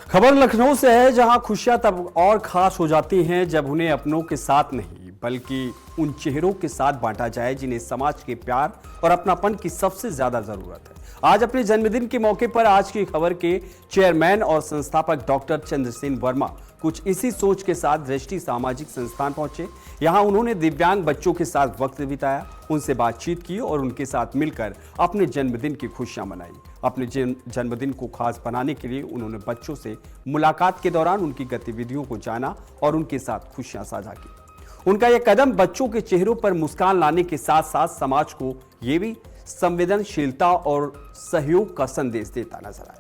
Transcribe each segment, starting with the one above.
खबर लखनऊ से है, जहां खुशियां तब और खास हो जाती हैं जब उन्हें अपनों के साथ नहीं बल्कि उन चेहरों के साथ बांटा जाए जिन्हें समाज के प्यार और अपनापन की सबसे ज्यादा जरूरत है। आज अपने जन्मदिन के मौके पर आज की खबर के चेयरमैन और संस्थापक डॉक्टर चंद्रसेन वर्मा कुछ इसी सोच के साथ दृष्टि सामाजिक संस्थान पहुंचे। यहां उन्होंने दिव्यांग बच्चों के साथ वक्त बिताया, उनसे बातचीत की और उनके साथ मिलकर अपने जन्मदिन की खुशियां मनाई। अपने जन्मदिन को खास बनाने के लिए उन्होंने बच्चों से मुलाकात के दौरान उनकी गतिविधियों को जाना और उनके साथ खुशियां साझा की। उनका यह कदम बच्चों के चेहरों पर मुस्कान लाने के साथ साथ समाज को ये भी संवेदनशीलता और सहयोग का संदेश देता नजर आया।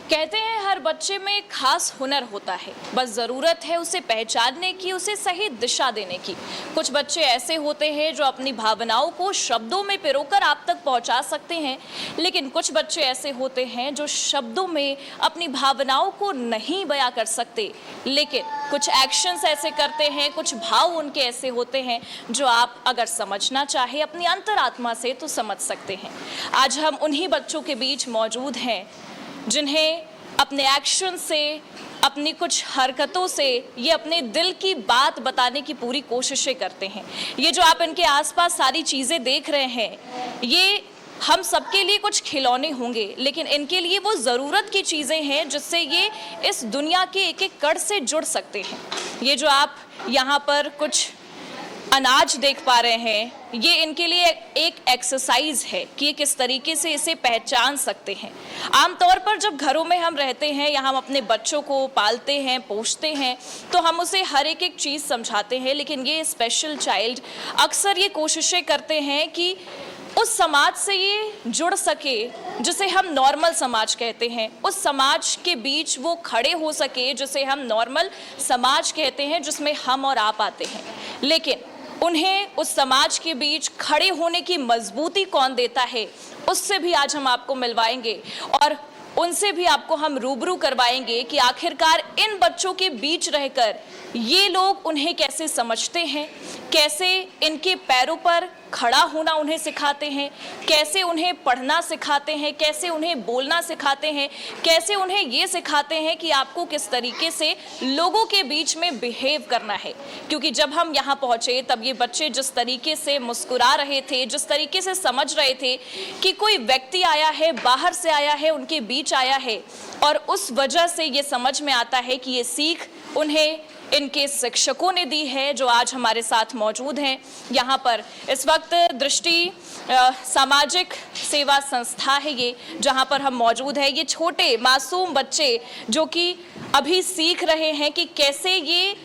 कहते हैं हर बच्चे में एक खास हुनर होता है, बस ज़रूरत है उसे पहचानने की, उसे सही दिशा देने की। कुछ बच्चे ऐसे होते हैं जो अपनी भावनाओं को शब्दों में पिरोकर आप तक पहुंचा सकते हैं, लेकिन कुछ बच्चे ऐसे होते हैं जो शब्दों में अपनी भावनाओं को नहीं बयां कर सकते, लेकिन कुछ एक्शंस ऐसे करते हैं, कुछ भाव उनके ऐसे होते हैं जो आप अगर समझना चाहे अपनी अंतरात्मा से तो समझ सकते हैं। आज हम उन्हीं बच्चों के बीच मौजूद हैं जिन्हें अपने एक्शन से, अपनी कुछ हरकतों से ये अपने दिल की बात बताने की पूरी कोशिशें करते हैं। ये जो आप इनके आसपास सारी चीज़ें देख रहे हैं, ये हम सबके लिए कुछ खिलौने होंगे, लेकिन इनके लिए वो ज़रूरत की चीज़ें हैं जिससे ये इस दुनिया के एक एक कण से जुड़ सकते हैं। ये जो आप यहाँ पर कुछ अनाज देख पा रहे हैं, ये इनके लिए एक एक्सरसाइज है कि ये किस तरीके से इसे पहचान सकते हैं। आमतौर पर जब घरों में हम रहते हैं या हम अपने बच्चों को पालते हैं, पोषते हैं, तो हम उसे हर एक एक चीज़ समझाते हैं, लेकिन ये स्पेशल चाइल्ड अक्सर ये कोशिशें करते हैं कि उस समाज से ये जुड़ सके जिसे हम नॉर्मल समाज कहते हैं, उस समाज के बीच वो खड़े हो सके जिसे हम नॉर्मल समाज कहते हैं, जिसमें हम और आप आते हैं। लेकिन उन्हें उस समाज के बीच खड़े होने की मजबूती कौन देता है, उससे भी आज हम आपको मिलवाएंगे और उनसे भी आपको हम रूबरू करवाएंगे कि आखिरकार इन बच्चों के बीच रहकर ये लोग उन्हें कैसे समझते हैं, कैसे इनके पैरों पर खड़ा होना उन्हें सिखाते हैं, कैसे उन्हें पढ़ना सिखाते हैं, कैसे उन्हें बोलना सिखाते हैं, कैसे उन्हें ये सिखाते हैं कि आपको किस तरीके से लोगों के बीच में बिहेव करना है। क्योंकि जब हम यहाँ पहुँचे तब ये बच्चे जिस तरीके से मुस्कुरा रहे थे, जिस तरीके से समझ रहे थे कि कोई व्यक्ति आया है, बाहर से आया है, उनके बीच आया है, और उस वजह से ये समझ में आता है कि ये सीख उन्हें इनके शिक्षकों ने दी है जो आज हमारे साथ मौजूद हैं। यहाँ पर इस वक्त दृष्टि सामाजिक सेवा संस्था है ये, जहाँ पर हम मौजूद हैं। ये छोटे मासूम बच्चे जो कि अभी सीख रहे हैं कि कैसे ये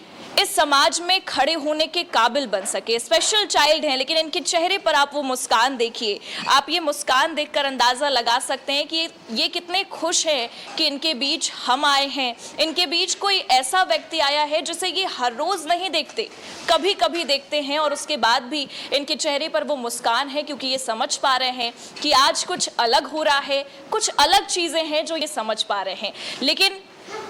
इस समाज में खड़े होने के काबिल बन सके। स्पेशल चाइल्ड हैं, लेकिन इनके चेहरे पर आप वो मुस्कान देखिए। आप ये मुस्कान देखकर अंदाज़ा लगा सकते हैं कि ये कितने खुश हैं कि इनके बीच हम आए हैं, इनके बीच कोई ऐसा व्यक्ति आया है जिसे ये हर रोज़ नहीं देखते, कभी कभी देखते हैं, और उसके बाद भी इनके चेहरे पर वो मुस्कान है क्योंकि ये समझ पा रहे हैं कि आज कुछ अलग हो रहा है, कुछ अलग चीज़ें हैं जो ये समझ पा रहे हैं। लेकिन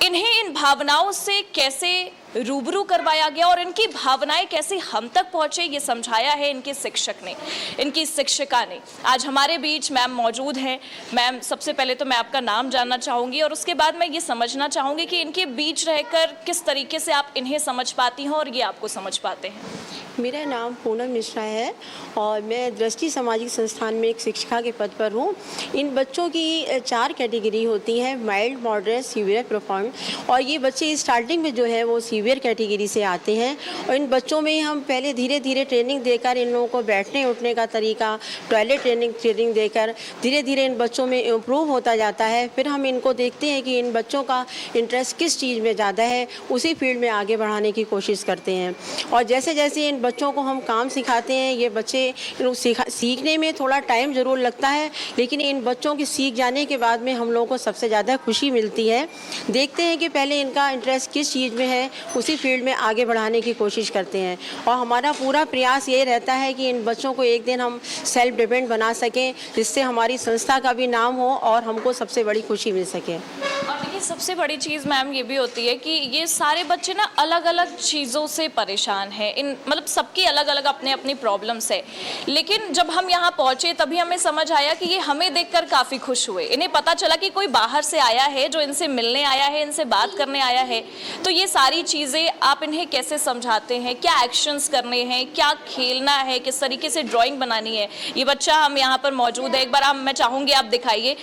इन्हें इन भावनाओं से कैसे रूबरू करवाया गया और इनकी भावनाएं कैसे हम तक पहुंचे, ये समझाया है इनके शिक्षक ने, इनकी शिक्षिका ने। आज हमारे बीच मैम मौजूद हैं। मैम, सबसे पहले तो मैं आपका नाम जानना चाहूँगी और उसके बाद मैं ये समझना चाहूँगी कि इनके बीच रहकर किस तरीके से आप इन्हें समझ पाती हैं और ये आपको समझ पाते हैं। मेरा नाम पूनम मिश्रा है और मैं दृष्टि सामाजिक संस्थान में एक शिक्षिका के पद पर हूँ। इन बच्चों की 4 कैटेगरी होती हैं, माइल्ड, मॉडरेट, सीवियर, प्रोफाउंड, और ये बच्चे स्टार्टिंग में जो है वो सीवियर कैटेगरी से आते हैं। और इन बच्चों में हम पहले धीरे धीरे ट्रेनिंग देकर इन लोगों को बैठने उठने का तरीका, टॉयलेट ट्रेनिंग देकर धीरे धीरे इन बच्चों में इम्प्रूव होता जाता है। फिर हम इनको देखते हैं कि इन बच्चों का इंटरेस्ट किस चीज़ में ज़्यादा है, उसी फील्ड में आगे बढ़ाने की कोशिश करते हैं। और जैसे जैसे इन बच्चों को हम काम सिखाते हैं, ये बच्चे सीखने में थोड़ा टाइम ज़रूर लगता है, लेकिन इन बच्चों के सीख जाने के बाद में हम लोगों को सबसे ज़्यादा खुशी मिलती है। देखते हैं कि पहले इनका इंटरेस्ट किस चीज़ में है, उसी फील्ड में आगे बढ़ाने की कोशिश करते हैं। और हमारा पूरा प्रयास ये रहता है कि इन बच्चों को एक दिन हम सेल्फ डिपेंड बना सकें, जिससे हमारी संस्था का भी नाम हो और हमको सबसे बड़ी खुशी मिल सके। और देखिए सबसे बड़ी चीज़ मैम ये भी होती है कि ये सारे बच्चे ना अलग अलग चीज़ों से परेशान हैं, इन मतलब सबकी अलग अलग अपने अपनी प्रॉब्लम्स है। लेकिन जब हम यहाँ पहुँचे तभी हमें समझ आया कि ये हमें देखकर काफ़ी खुश हुए। इन्हें पता चला कि कोई बाहर से आया है जो इनसे मिलने आया है, इनसे बात करने आया है। तो ये सारी चीज़ें आप इन्हें कैसे समझाते हैं, क्या एक्शंस करने हैं, क्या खेलना है, किस तरीके से ड्राइंग बनानी है। ये बच्चा हम यहाँ पर मौजूद है, एक बार मैं चाहूँगी आप दिखाइए।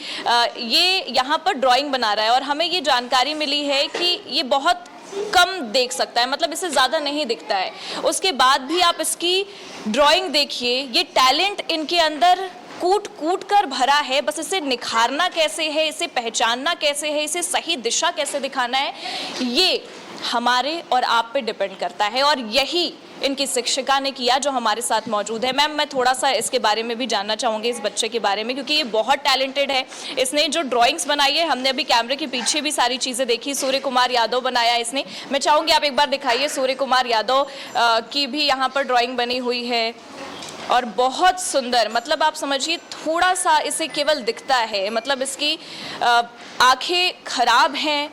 ये यहाँ पर ड्राइंग बना रहा है और हमें ये जानकारी मिली है कि ये बहुत कम देख सकता है, मतलब इससे ज़्यादा नहीं दिखता है। उसके बाद भी आप इसकी ड्राइंग देखिए, ये टैलेंट इनके अंदर कूट कूट कर भरा है। बस इसे निखारना कैसे है, इसे पहचानना कैसे है, इसे सही दिशा कैसे दिखाना है, ये हमारे और आप पे डिपेंड करता है। और यही इनकी शिक्षिका ने किया जो हमारे साथ मौजूद है। मैम मैं थोड़ा सा इसके बारे में भी जानना चाहूँगी, इस बच्चे के बारे में, क्योंकि ये बहुत टैलेंटेड है। इसने जो ड्राइंग्स बनाई है, हमने अभी कैमरे के पीछे भी सारी चीज़ें देखी। सूर्य कुमार यादव बनाया इसने। मैं चाहूँगी आप एक बार दिखाइए। सूर्य कुमार यादव की भी यहाँ पर ड्राइंग बनी हुई है और बहुत सुंदर, मतलब आप समझिए थोड़ा सा इसे केवल दिखता है, मतलब इसकी आँखें खराब हैं,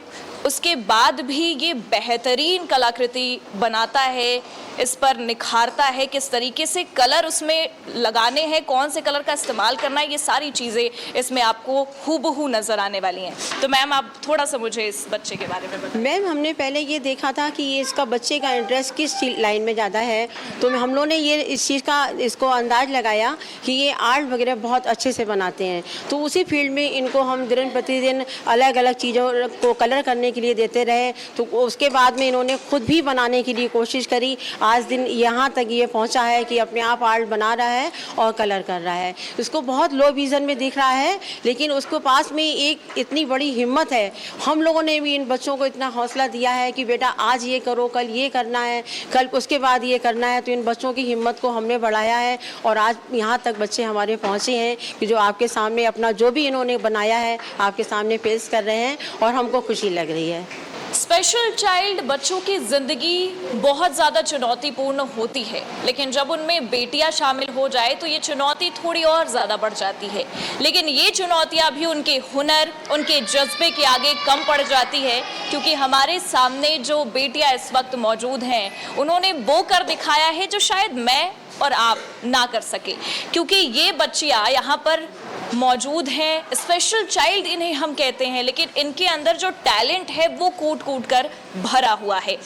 उसके बाद भी ये बेहतरीन कलाकृति बनाता है, इस पर निखारता है, किस तरीके से कलर उसमें लगाने हैं, कौन से कलर का इस्तेमाल करना है, ये सारी चीज़ें इसमें आपको हूबहू नज़र आने वाली हैं। तो मैम आप थोड़ा सा मुझे इस बच्चे के बारे में बताएं। मैम हमने पहले ये देखा था कि ये इसका बच्चे का इंटरेस्ट किस लाइन में ज़्यादा है, तो हम लोगों ने ये इस चीज़ का इसको अंदाज़ लगाया कि ये आर्ट वगैरह बहुत अच्छे से बनाते हैं। तो उसी फील्ड में इनको हम दिन प्रतिदिन अलग अलग चीज़ों को कलर करने के लिए देते रहे। तो उसके बाद में इन्होंने खुद भी बनाने की लिए कोशिश करी। आज दिन यहाँ तक ये पहुँचा है कि अपने आप आर्ट बना रहा है और कलर कर रहा है। उसको बहुत लो विज़न में दिख रहा है, लेकिन उसके पास में एक इतनी बड़ी हिम्मत है। हम लोगों ने भी इन बच्चों को इतना हौसला दिया है कि बेटा आज ये करो, कल ये करना है, कल उसके बाद ये करना है। तो इन बच्चों की हिम्मत को हमने बढ़ाया है और आज यहाँ तक बच्चे हमारे पहुँचे हैं कि जो आपके सामने अपना जो भी इन्होंने बनाया है आपके सामने पेश कर रहे हैं और हमको खुशी लग रही है। स्पेशल चाइल्ड बच्चों की ज़िंदगी बहुत ज़्यादा चुनौतीपूर्ण होती है, लेकिन जब उनमें बेटियां शामिल हो जाए तो ये चुनौती थोड़ी और ज़्यादा बढ़ जाती है। लेकिन ये चुनौतियां भी उनके हुनर, उनके जज्बे के आगे कम पड़ जाती है, क्योंकि हमारे सामने जो बेटियां इस वक्त मौजूद हैं उन्होंने वो कर दिखाया है जो शायद मैं और आप ना कर सके। क्योंकि ये बच्चियां यहाँ पर मौजूद हैं, स्पेशल चाइल्ड इन्हें हम कहते हैं, लेकिन इनके अंदर जो टैलेंट है वो कूट कूट कर भरा हुआ है।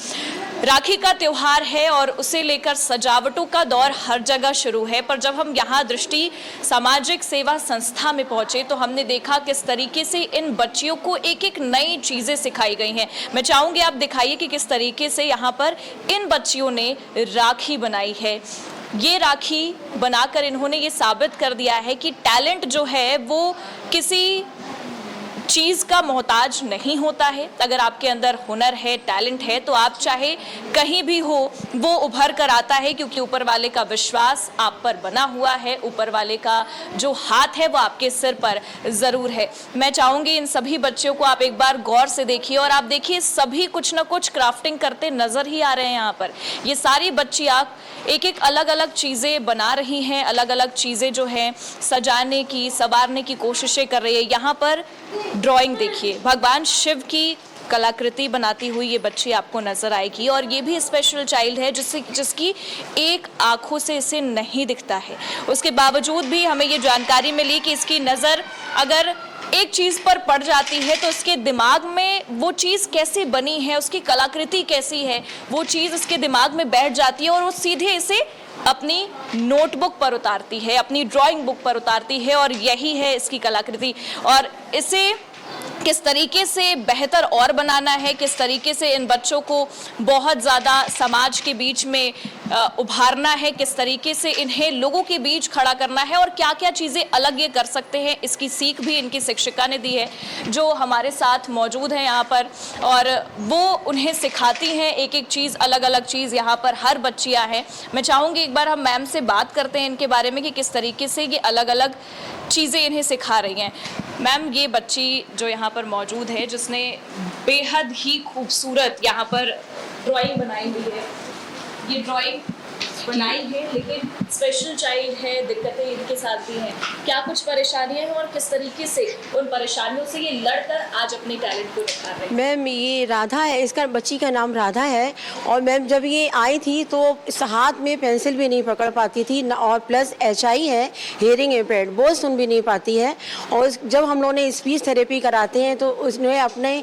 राखी का त्योहार है और उसे लेकर सजावटों का दौर हर जगह शुरू है, पर जब हम यहाँ दृष्टि सामाजिक सेवा संस्था में पहुंचे तो हमने देखा किस तरीके से इन बच्चियों को एक एक नई चीज़ें सिखाई गई हैं। मैं चाहूँगी आप दिखाइए कि किस तरीके से यहाँ पर इन बच्चियों ने राखी बनाई है। ये राखी बनाकर इन्होंने ये साबित कर दिया है कि टैलेंट जो है वो किसी चीज़ का मोहताज नहीं होता है। अगर आपके अंदर हुनर है, टैलेंट है, तो आप चाहे कहीं भी हो वो उभर कर आता है, क्योंकि ऊपर वाले का विश्वास आप पर बना हुआ है, ऊपर वाले का जो हाथ है वो आपके सिर पर ज़रूर है। मैं चाहूँगी इन सभी बच्चों को आप एक बार गौर से देखिए और आप देखिए सभी कुछ ना कुछ क्राफ्टिंग करते नज़र ही आ रहे हैं। यहाँ पर ये सारी बच्चियाँ एक एक अलग अलग चीज़ें बना रही हैं, अलग अलग चीज़ें जो हैं सजाने की, संवारने की कोशिशें कर रही है। यहाँ पर ड्राइंग देखिए, भगवान शिव की कलाकृति बनाती हुई ये बच्ची आपको नजर आएगी और ये भी स्पेशल चाइल्ड है जिसकी एक आंखों से इसे नहीं दिखता है। उसके बावजूद भी हमें ये जानकारी मिली कि इसकी नज़र अगर एक चीज़ पर पड़ जाती है तो उसके दिमाग में वो चीज़ कैसे बनी है, उसकी कलाकृति कैसी है, वो चीज़ उसके दिमाग में बैठ जाती है और वो सीधे इसे अपनी नोटबुक पर उतारती है, अपनी ड्राइंग बुक पर उतारती है और यही है इसकी कलाकृति। और इसे किस तरीके से बेहतर और बनाना है, किस तरीके से इन बच्चों को बहुत ज़्यादा समाज के बीच में उभारना है, किस तरीके से इन्हें लोगों के बीच खड़ा करना है और क्या क्या चीज़ें अलग ये कर सकते हैं, इसकी सीख भी इनकी शिक्षिका ने दी है जो हमारे साथ मौजूद हैं यहाँ पर, और वो उन्हें सिखाती हैं एक एक चीज़, अलग अलग चीज़। यहाँ पर हर बच्चियाँ हैं। मैं चाहूँगी एक बार हम मैम से बात करते हैं इनके बारे में कि किस तरीके से ये अलग अलग चीज़ें इन्हें सिखा रही हैं। मैम, ये बच्ची जो यहाँ पर मौजूद है जिसने बेहद ही खूबसूरत यहाँ पर ड्राइंग बनाई हुई है, ये ड्राइंग बनाई है, लेकिन स्पेशल चाइल्ड है, दिक्कतें इनके साथ भी हैं, क्या कुछ परेशानियां हैं और किस तरीके से उन परेशानियों से ये लड़कर आज अपने टैलेंट को दिखा रहे हैं? मैम ये राधा है, इसका बच्ची का नाम राधा है। और मैम जब ये आई थी तो इस हाथ में पेंसिल भी नहीं पकड़ पाती थी और प्लस HI है, हियरिंग इम्पेयर्ड, बोल सुन भी नहीं पाती है। और जब हम लोगों ने स्पीच थेरेपी कराते हैं तो उसने अपने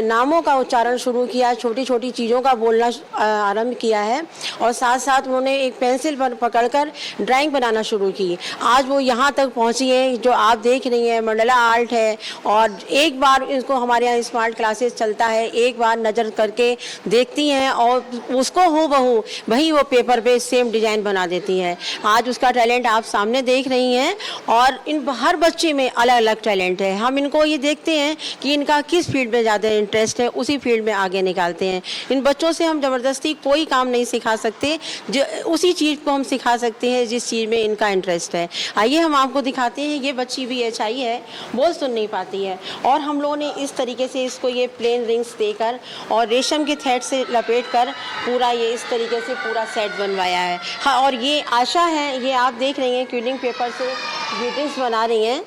नामों का उच्चारण शुरू किया, छोटी छोटी चीज़ों का बोलना आरंभ किया है और साथ साथ उन्होंने एक पेंसिल पर पकड़कर ड्राइंग बनाना शुरू की। आज वो यहाँ तक पहुँची है जो आप देख रही हैं, मंडला आर्ट है। और एक बार इसको हमारे यहाँ स्मार्ट क्लासेस चलता है, एक बार नज़र करके देखती हैं और उसको हूबहू वही वो पेपर पे सेम डिज़ाइन बना देती है। आज उसका टैलेंट आप सामने देख रही हैं और इन हर बच्चे में अलग अलग टैलेंट है। हम इनको ये देखते हैं कि इनका किस फील्ड में ज़्यादा इंटरेस्ट है, उसी फील्ड में आगे निकालते हैं। इन बच्चों से हम ज़बरदस्ती कोई काम नहीं सिखा सकते, जो उसी चीज़ को हम सिखा सकते हैं जिस चीज़ में इनका इंटरेस्ट है। आइए हम आपको दिखाते हैं। ये बच्ची भी HI है, बोल सुन नहीं पाती है और हम लोगों ने इस तरीके से इसको ये प्लेन रिंग्स देकर और रेशम के थ्रेड से लपेट कर पूरा ये इस तरीके से पूरा सेट बनवाया है। हाँ, और ये आशा है, ये आप देख रही हैं क्विलिंग पेपर से ग्रीटिंग्स बना रही हैं,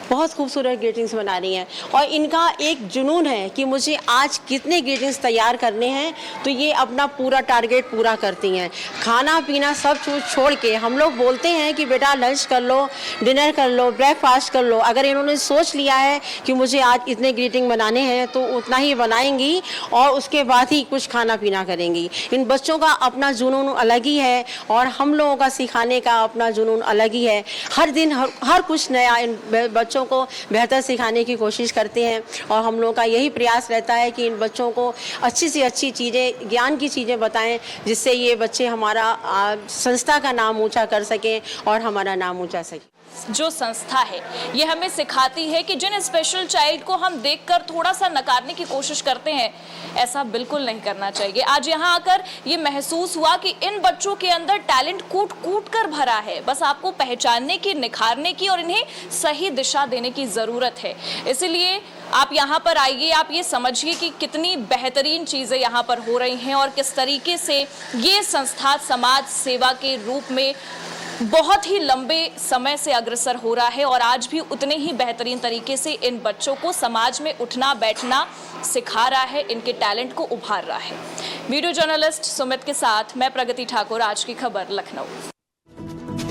बहुत खूबसूरत ग्रीटिंग्स बना रही हैं। और इनका एक जुनून है कि मुझे आज कितने ग्रीटिंग्स तैयार करने हैं, तो ये अपना पूरा टारगेट पूरा करती हैं। खाना पीना सब चीज़ छोड़ के हम लोग बोलते हैं कि बेटा लंच कर लो, डिनर कर लो, ब्रेकफास्ट कर लो। अगर इन्होंने सोच लिया है कि मुझे आज इतने ग्रीटिंग बनाने हैं तो उतना ही बनाएंगी और उसके बाद ही कुछ खाना पीना करेंगी। इन बच्चों का अपना जुनून अलग ही है और हम लोगों का सिखाने का अपना जुनून अलग ही है। हर दिन हर कुछ नया इन बच्चों को बेहतर सिखाने की कोशिश करते हैं और हम लोगों का यही प्रयास रहता है कि इन बच्चों को अच्छी से अच्छी चीज़ें, ज्ञान की चीज़ें बताएं, जिससे ये बच्चे हमारा संस्था का नाम ऊंचा कर सकें और हमारा नाम ऊंचा सके। जो संस्था है ये हमें सिखाती है कि जिन स्पेशल चाइल्ड को हम देखकर थोड़ा सा नकारने की कोशिश करते हैं, ऐसा बिल्कुल नहीं करना चाहिए। आज यहाँ आकर ये महसूस हुआ कि इन बच्चों के अंदर टैलेंट कूट कूट कर भरा है, बस आपको पहचानने की, निखारने की और इन्हें सही दिशा देने की ज़रूरत है। इसलिए आप यहाँ पर आइए, आप ये समझिए कि कितनी बेहतरीन चीज़ें यहाँ पर हो रही हैं और किस तरीके से ये संस्था समाज सेवा के रूप में बहुत ही लंबे समय से अग्रसर हो रहा है और आज भी उतने ही बेहतरीन तरीके से इन बच्चों को समाज में उठना बैठना सिखा रहा है, इनके टैलेंट को उभार रहा है। वीडियो जर्नलिस्ट सुमित के साथ मैं प्रगति ठाकुर, आज की खबर लखनऊ।